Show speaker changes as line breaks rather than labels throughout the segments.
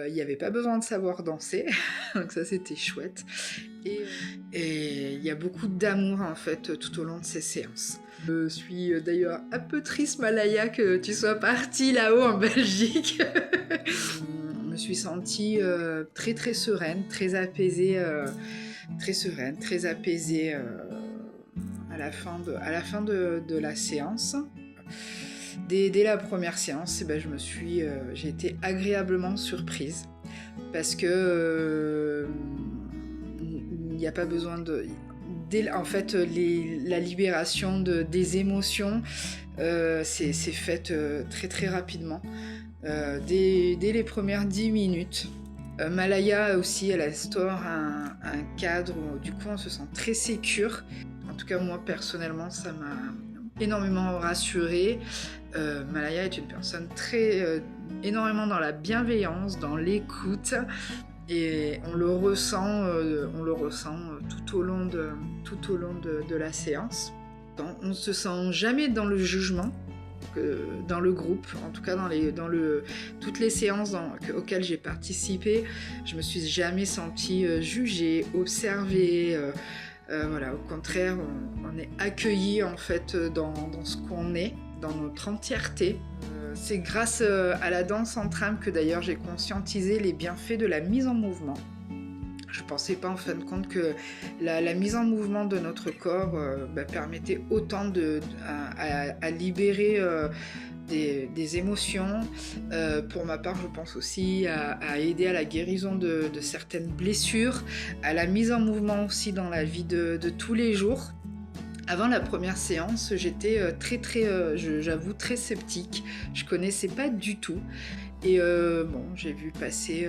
Il n'y avait pas besoin de savoir danser, donc ça c'était chouette. Et il y a beaucoup d'amour en fait tout au long de ces séances. Je suis d'ailleurs un peu triste, Malaya, que tu sois partie là-haut en Belgique. Je me suis sentie très très sereine, très apaisée, très sereine, très apaisée à la fin de la séance. Dès la première séance, j'ai été agréablement surprise parce que il n'y a pas besoin de... En fait, la libération des émotions, c'est fait très très rapidement. Dès les premières 10 minutes. Malaya aussi, elle instaure un cadre où du coup on se sent très sécure. En tout cas, moi personnellement, ça m'a énormément rassurée. Malaya est une personne énormément dans la bienveillance, dans l'écoute, et on le ressent tout au long de la séance. On ne se sent jamais dans le jugement, dans le groupe, en tout cas toutes les séances auxquelles j'ai participé, je me suis jamais sentie jugée, observée. Voilà, au contraire, on est accueilli en fait dans ce qu'on est, dans notre entièreté. C'est grâce à la danse en trame que d'ailleurs j'ai conscientisé les bienfaits de la mise en mouvement. Je ne pensais pas en fin de compte que la mise en mouvement de notre corps permettait autant à libérer des émotions. Pour ma part, je pense aussi à aider à la guérison de certaines blessures, à la mise en mouvement aussi dans la vie de tous les jours. Avant la première séance, j'étais j'avoue, très sceptique. Je ne connaissais pas du tout. Et j'ai vu passer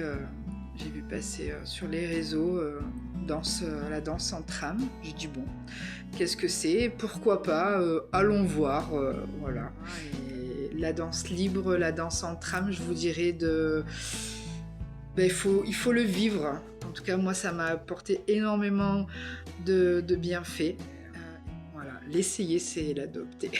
sur les réseaux la danse en trame. J'ai dit bon, qu'est-ce que c'est? Pourquoi pas? Allons voir. Voilà. Et la danse libre, la danse en trame, je vous dirais il faut le vivre. En tout cas, moi, ça m'a apporté énormément de bienfaits. Voilà, l'essayer, c'est l'adopter.